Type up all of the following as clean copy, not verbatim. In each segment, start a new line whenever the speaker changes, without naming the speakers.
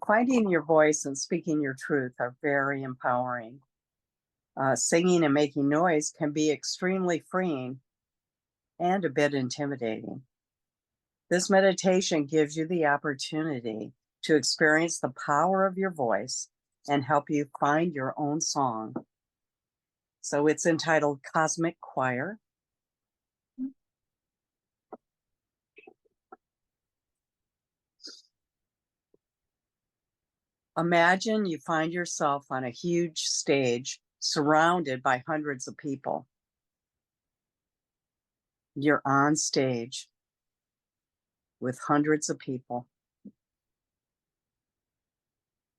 Finding your voice and speaking your truth are very empowering. Singing and making noise can be extremely freeing and a bit intimidating. This meditation gives you the opportunity to experience the power of your voice and help you find your own song. So it's entitled Cosmic Choir. Imagine you find yourself on a huge stage surrounded by hundreds of people. You're on stage with hundreds of people.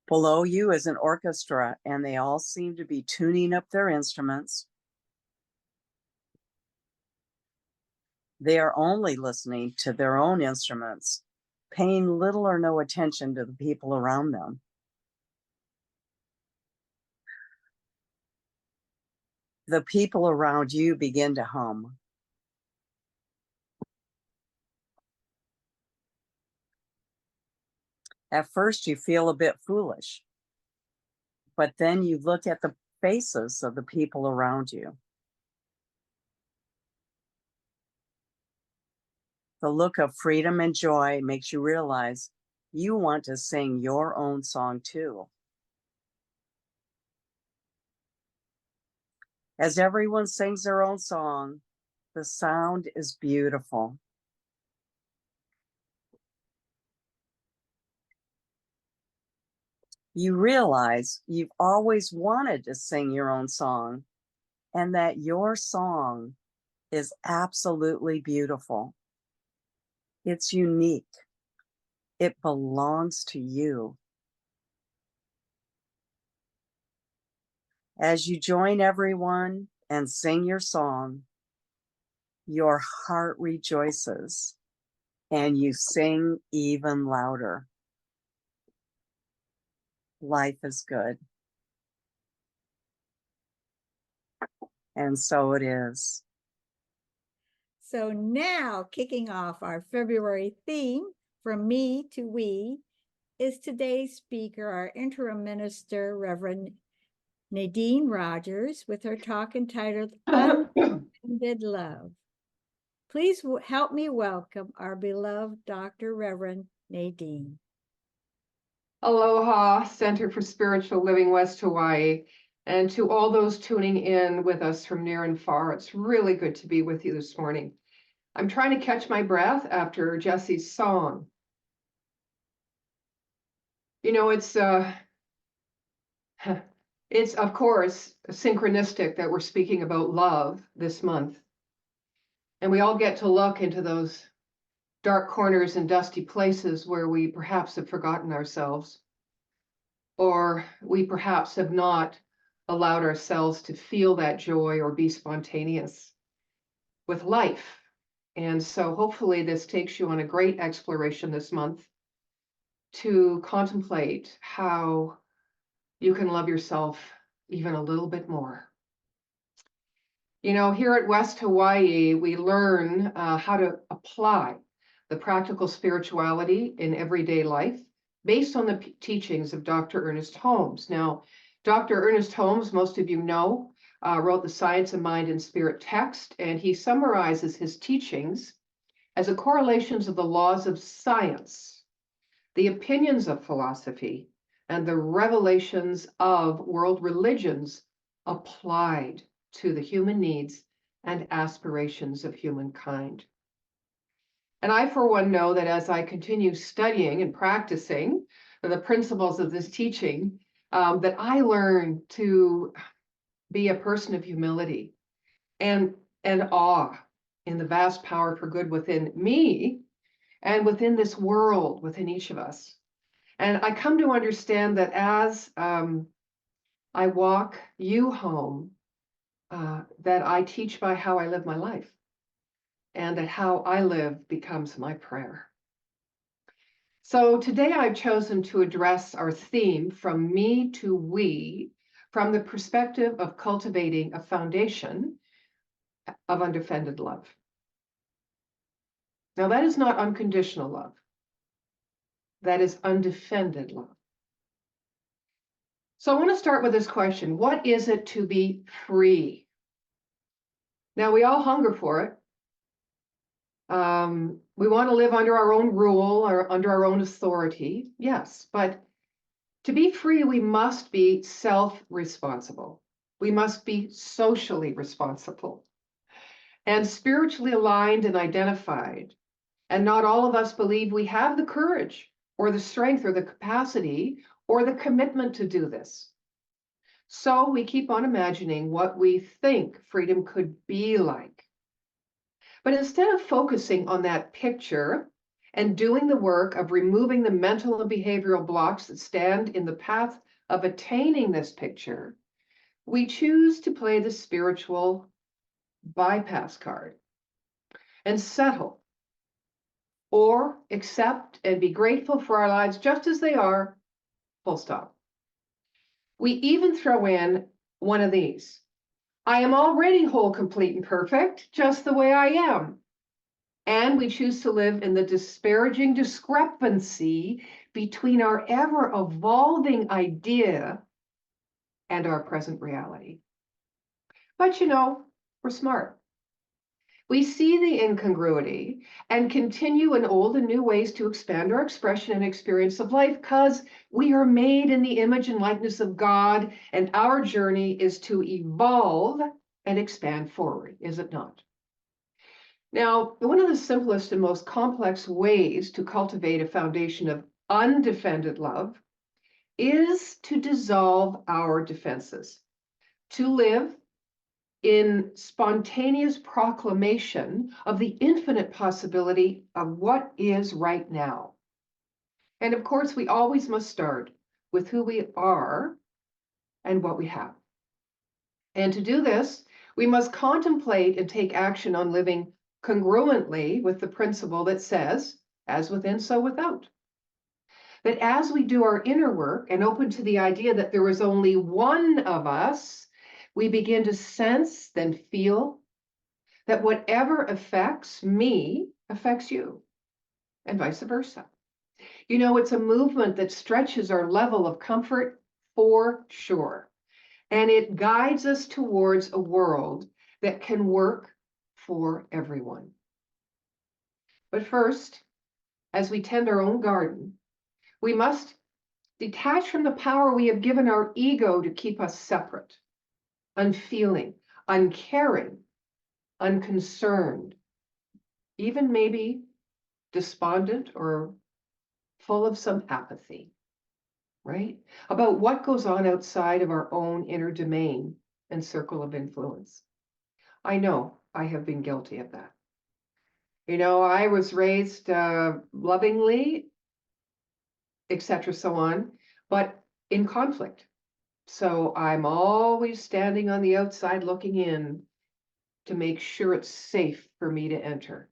Below you is an orchestra, and they all seem to be tuning up their instruments. They are only listening to their own instruments, paying little or no attention to the people around them. The people around you begin to hum. At first, you feel a bit foolish, but then you look at the faces of the people around you. The look of freedom and joy makes you realize you want to sing your own song too. As everyone sings their own song, the sound is beautiful. You realize you've always wanted to sing your own song and that your song is absolutely beautiful. It's unique. It belongs to you. As you join everyone and sing your song, your heart rejoices and you sing even louder. Life is good. And so it is.
So now, kicking off our February theme, From Me to We, is today's speaker, our interim minister, Reverend Nadene Rogers, with her talk entitled Undefended Love. Please help me welcome our beloved Dr. Reverend Nadene.
Aloha, Center for Spiritual Living, West Hawaii, and to all those tuning in with us from near and far. It's really good to be with you this morning. I'm trying to catch my breath after Jesse's song. You know, it's of course synchronistic that we're speaking about love this month. And we all get to look into those dark corners and dusty places where we perhaps have forgotten ourselves, or we perhaps have not allowed ourselves to feel that joy or be spontaneous with life. And so hopefully this takes you on a great exploration this month to contemplate how you can love yourself even a little bit more. You know, here at West Hawaii, we learn how to apply the practical spirituality in everyday life based on the teachings of Dr. Ernest Holmes. Now, Dr. Ernest Holmes, most of you know, wrote the Science of Mind and Spirit text, and he summarizes his teachings as a correlations of the laws of science, the opinions of philosophy, and the revelations of world religions applied to the human needs and aspirations of humankind. And I, for one, know that as I continue studying and practicing the principles of this teaching, that I learn to be a person of humility and awe in the vast power for good within me and within this world, within each of us. And I come to understand that as I walk you home, that I teach by how I live my life, and that how I live becomes my prayer. So today I've chosen to address our theme, From Me to We, from the perspective of cultivating a foundation of undefended love. Now, that is not unconditional love. That is undefended love. So I want to start with this question. What is it to be free? Now, we all hunger for it. We want to live under our own rule or under our own authority. Yes, but to be free, we must be self-responsible. We must be socially responsible and spiritually aligned and identified. And not all of us believe we have the courage or the strength or the capacity or the commitment to do this. So we keep on imagining what we think freedom could be like. But instead of focusing on that picture and doing the work of removing the mental and behavioral blocks that stand in the path of attaining this picture, we choose to play the spiritual bypass card and settle or accept and be grateful for our lives just as they are, full stop. We even throw in one of these. I am already whole, complete, and perfect, just the way I am. And we choose to live in the disparaging discrepancy between our ever-evolving idea and our present reality. But we're smart. We see the incongruity and continue in old and new ways to expand our expression and experience of life because we are made in the image and likeness of God, and our journey is to evolve and expand forward, is it not? Now, one of the simplest and most complex ways to cultivate a foundation of undefended love is to dissolve our defenses, to live in spontaneous proclamation of the infinite possibility of what is right now. And of course, we always must start with who we are and what we have. And to do this, we must contemplate and take action on living congruently with the principle that says, as within, so without. That as we do our inner work and open to the idea that there is only one of us, we begin to sense, then feel that whatever affects me affects you, and vice versa. It's a movement that stretches our level of comfort for sure, and it guides us towards a world that can work for everyone. But first, as we tend our own garden, we must detach from the power we have given our ego to keep us separate, unfeeling, uncaring, unconcerned, even maybe despondent or full of some apathy, right? About what goes on outside of our own inner domain and circle of influence. I know I have been guilty of that. I was raised lovingly, etc., so on, but in conflict. So I'm always standing on the outside looking in to make sure it's safe for me to enter.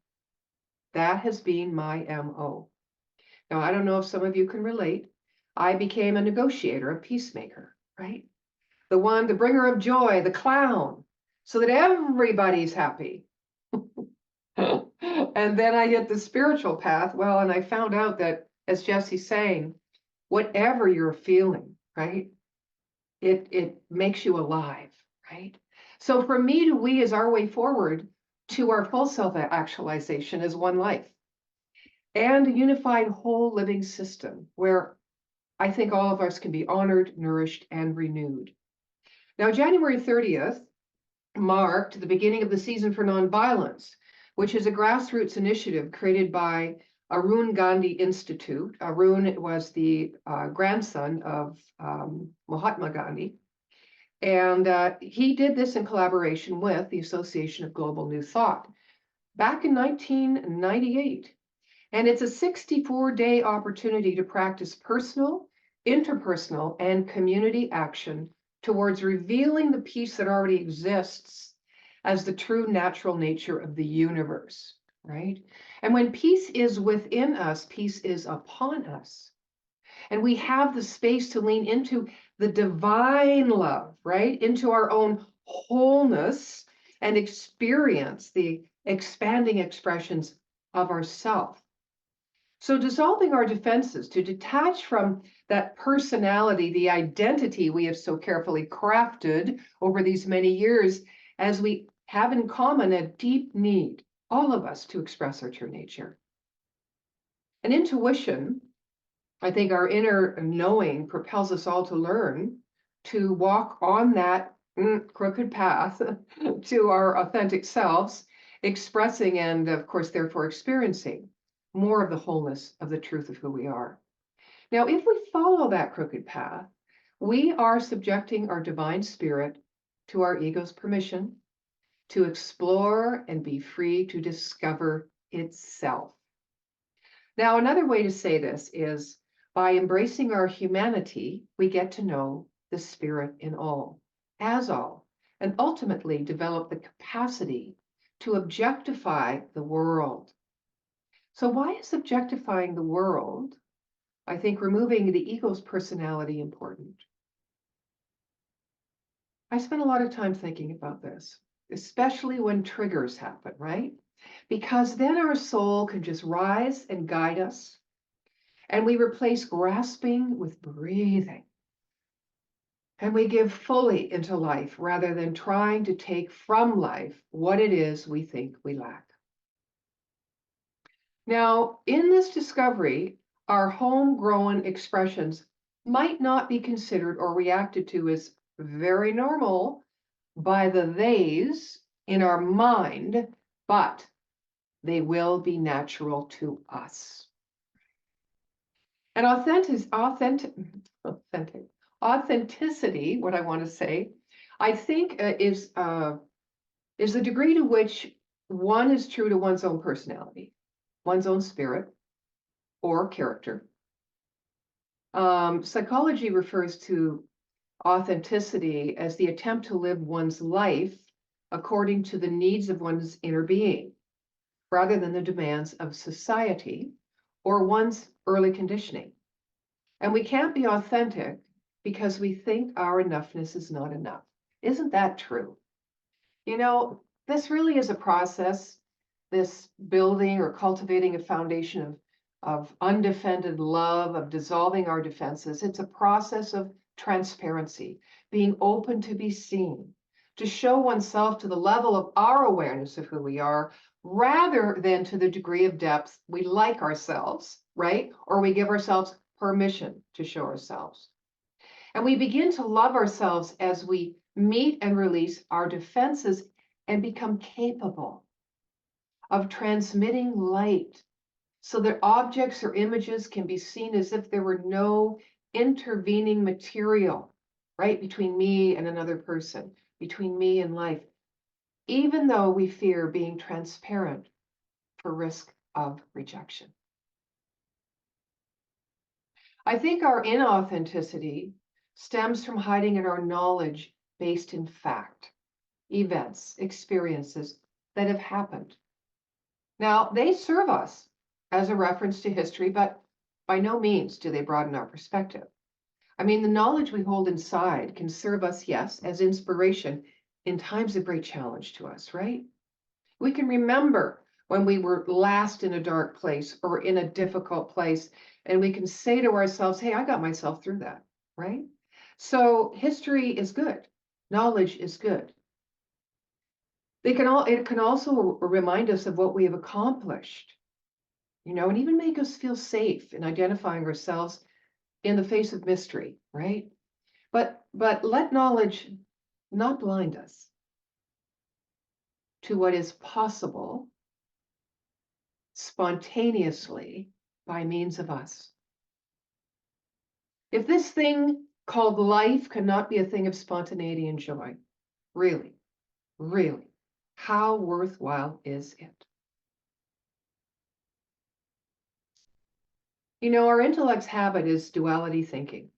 That has been my MO. Now, I don't know if some of you can relate. I became a negotiator, a peacemaker, right? The bringer of joy, the clown, so that everybody's happy. And then I hit the spiritual path. Well, and I found out that, as Jesse's saying, whatever you're feeling, right? It makes you alive, right? So from me to we is our way forward to our full self-actualization as one life and a unified whole living system where I think all of us can be honored, nourished, and renewed. Now, January 30th marked the beginning of the Season for Nonviolence, which is a grassroots initiative created by Arun Gandhi Institute. Arun was the grandson of Mahatma Gandhi. And he did this in collaboration with the Association of Global New Thought back in 1998. And it's a 64-day opportunity to practice personal, interpersonal, and community action towards revealing the peace that already exists as the true natural nature of the universe, right? And when peace is within us, peace is upon us. And we have the space to lean into the divine love, right? Into our own wholeness and experience the expanding expressions of ourself. So dissolving our defenses to detach from that personality, the identity we have so carefully crafted over these many years, as we have in common a deep need, all of us, to express our true nature. And intuition, I think our inner knowing, propels us all to learn to walk on that crooked path to our authentic selves, expressing and, of course, therefore experiencing more of the wholeness of the truth of who we are. Now, if we follow that crooked path, we are subjecting our divine spirit to our ego's permission to explore and be free to discover itself. Now, another way to say this is by embracing our humanity, we get to know the spirit in all, as all, and ultimately develop the capacity to objectify the world. So why is objectifying the world, I think, removing the ego's personality, important? I spent a lot of time thinking about this, especially when triggers happen, right? Because then our soul can just rise and guide us, and we replace grasping with breathing. And we give fully into life rather than trying to take from life what it is we think we lack. Now, in this discovery, our homegrown expressions might not be considered or reacted to as very normal by the theys in our mind, but they will be natural to us. And authenticity, what I want to say, I think is the degree to which one is true to one's own personality, one's own spirit or character. Psychology refers to authenticity as the attempt to live one's life according to the needs of one's inner being, rather than the demands of society or one's early conditioning. And we can't be authentic because we think our enoughness is not enough. Isn't that true? You know, this really is a process, this building or cultivating a foundation of undefended love, of dissolving our defenses. It's a process of transparency, being open to be seen, to show oneself to the level of our awareness of who we are, rather than to the degree of depth we like ourselves, right? Or we give ourselves permission to show ourselves. And we begin to love ourselves as we meet and release our defenses and become capable of transmitting light so that objects or images can be seen as if there were no intervening material, right, between me and another person, between me and life, even though we fear being transparent for risk of rejection. I think our inauthenticity stems from hiding in our knowledge based in fact, events, experiences that have happened. Now, they serve us as a reference to history, but by no means do they broaden our perspective. I mean, the knowledge we hold inside can serve us, yes, as inspiration in times of great challenge to us, right? We can remember when we were last in a dark place or in a difficult place, and we can say to ourselves, hey, I got myself through that, right? So history is good. Knowledge is good. It can also remind us of what we have accomplished, you know, and even make us feel safe in identifying ourselves in the face of mystery, right? But let knowledge not blind us to what is possible spontaneously by means of us. If this thing called life cannot be a thing of spontaneity and joy, really, really, how worthwhile is it? You know, our intellect's habit is duality thinking,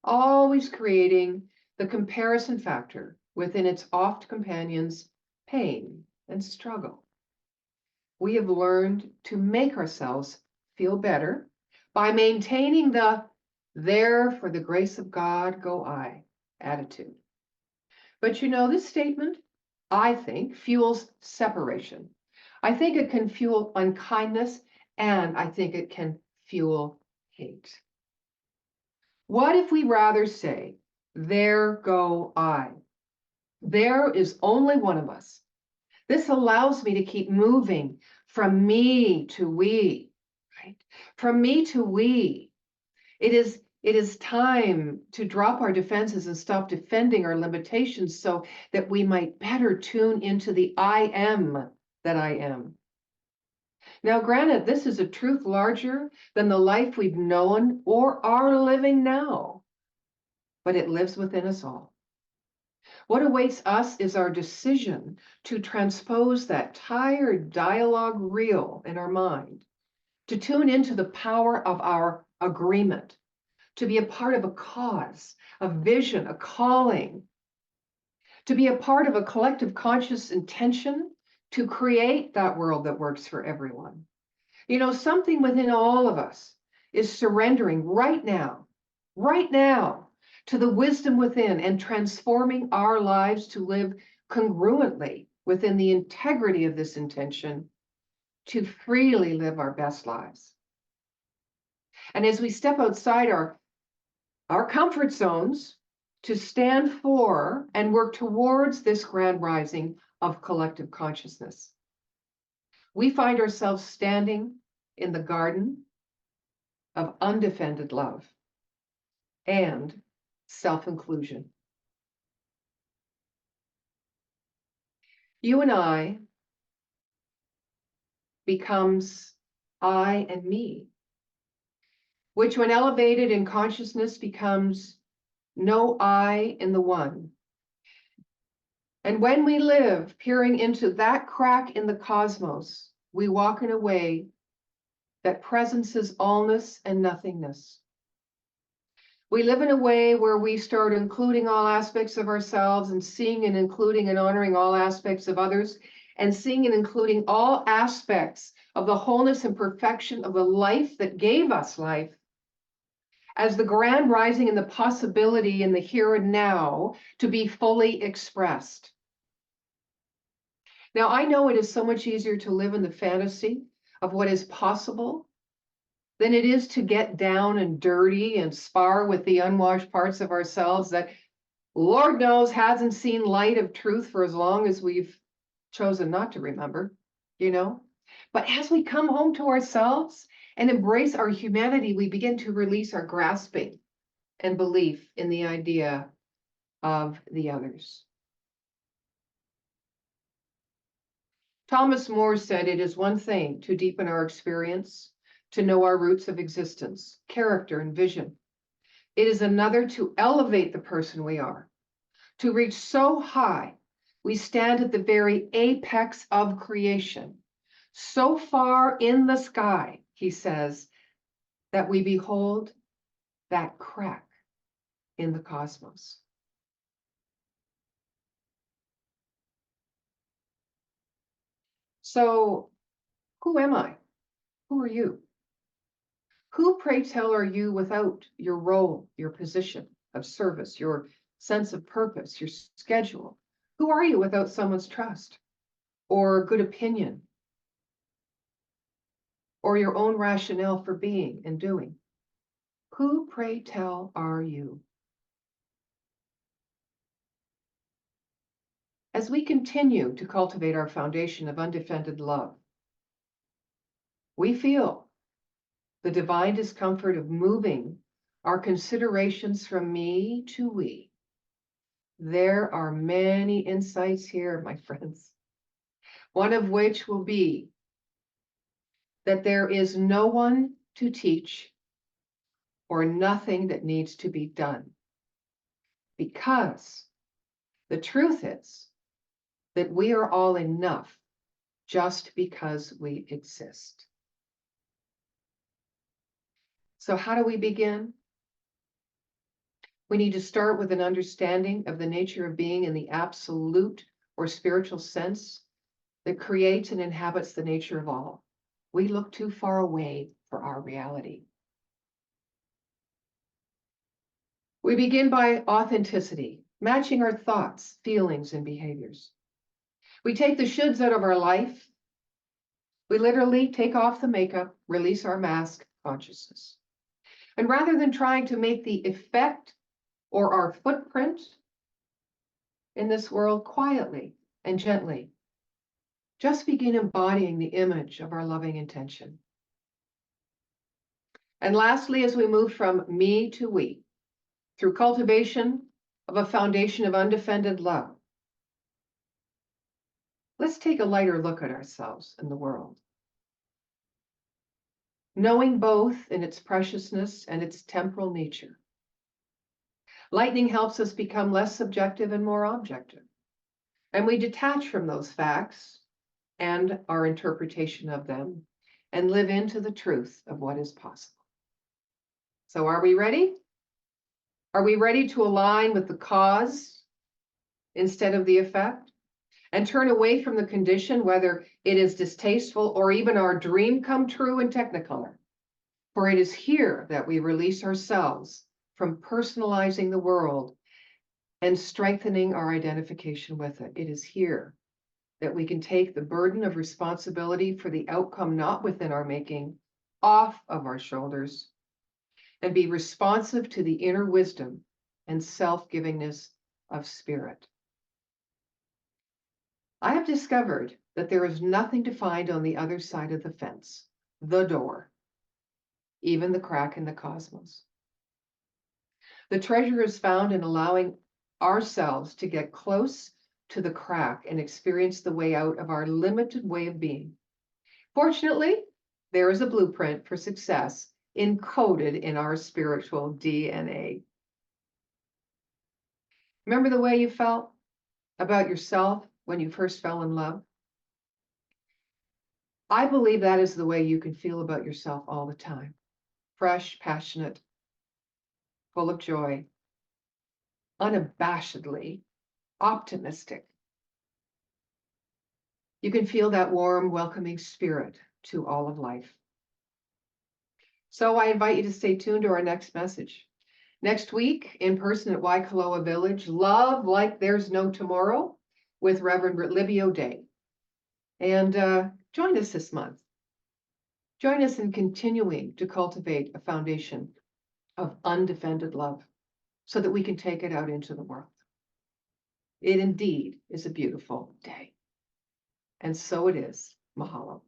always creating the comparison factor within its oft companions, pain and struggle. We have learned to make ourselves feel better by maintaining the "there for the grace of God go I" attitude. But you know, this statement, I think, fuels separation. I think it can fuel unkindness, and I think it can fuel hate? What if we rather say, there go I. There is only one of us. This allows me to keep moving from me to we, right? From me to we. It is time to drop our defenses and stop defending our limitations so that we might better tune into the I am that I am. Now, granted, this is a truth larger than the life we've known or are living now, but it lives within us all. What awaits us is our decision to transpose that tired dialogue reel in our mind, to tune into the power of our agreement, to be a part of a cause, a vision, a calling, to be a part of a collective conscious intention to create that world that works for everyone. You know, something within all of us is surrendering right now, to the wisdom within and transforming our lives to live congruently within the integrity of this intention to freely live our best lives. And as we step outside our comfort zones to stand for and work towards this grand rising of collective consciousness, we find ourselves standing in the garden of undefended love and self-inclusion. You and I becomes I and me, which when elevated in consciousness becomes no I in the one. And when we live peering into that crack in the cosmos, we walk in a way that presences allness and nothingness. We live in a way where we start including all aspects of ourselves and seeing and including and honoring all aspects of others and seeing and including all aspects of the wholeness and perfection of the life that gave us life as the grand rising and the possibility in the here and now to be fully expressed. Now, I know it is so much easier to live in the fantasy of what is possible than it is to get down and dirty and spar with the unwashed parts of ourselves that Lord knows hasn't seen light of truth for as long as we've chosen not to remember, you know? But as we come home to ourselves and embrace our humanity, we begin to release our grasping and belief in the idea of the others. Thomas More said, "It is one thing to deepen our experience, to know our roots of existence, character, and vision. It is another to elevate the person we are, to reach so high we stand at the very apex of creation, so far in the sky," he says, "that we behold that crack in the cosmos." So, who am I? Who are you? Who, pray tell, are you without your role, your position of service, your sense of purpose, your schedule? Who are you without someone's trust or good opinion or your own rationale for being and doing? Who, pray tell, are you? As we continue to cultivate our foundation of undefended love, we feel the divine discomfort of moving our considerations from me to we. There are many insights here, my friends, one of which will be that there is no one to teach or nothing that needs to be done, because the truth is that we are all enough just because we exist. So how do we begin? We need to start with an understanding of the nature of being in the absolute or spiritual sense that creates and inhabits the nature of all. We look too far away for our reality. We begin by authenticity, matching our thoughts, feelings, and behaviors. We take the shoulds out of our life. We literally take off the makeup, release our mask, consciousness. And rather than trying to make the effect or our footprint in this world quietly and gently, just begin embodying the image of our loving intention. And lastly, as we move from me to we, through cultivation of a foundation of undefended love, let's take a lighter look at ourselves and the world. Knowing both in its preciousness and its temporal nature. Lightning helps us become less subjective and more objective. And we detach from those facts and our interpretation of them and live into the truth of what is possible. So are we ready? Are we ready to align with the cause instead of the effect? And turn away from the condition, whether it is distasteful or even our dream come true in Technicolor. For it is here that we release ourselves from personalizing the world and strengthening our identification with it. It is here that we can take the burden of responsibility for the outcome not within our making off of our shoulders and be responsive to the inner wisdom and self-givingness of spirit. I have discovered that there is nothing to find on the other side of the fence, the door, even the crack in the cosmos. The treasure is found in allowing ourselves to get close to the crack and experience the way out of our limited way of being. Fortunately, there is a blueprint for success encoded in our spiritual DNA. Remember the way you felt about yourself when you first fell in love? I believe that is the way you can feel about yourself all the time. Fresh, passionate, full of joy, unabashedly optimistic. You can feel that warm, welcoming spirit to all of life. So I invite you to stay tuned to our next message. Next week, in person at Waikoloa Village, Love Like There's No Tomorrow with Reverend Libby O'Day. And join us this month. Join us in continuing to cultivate a foundation of undefended love so that we can take it out into the world. It indeed is a beautiful day. And so it is. Mahalo.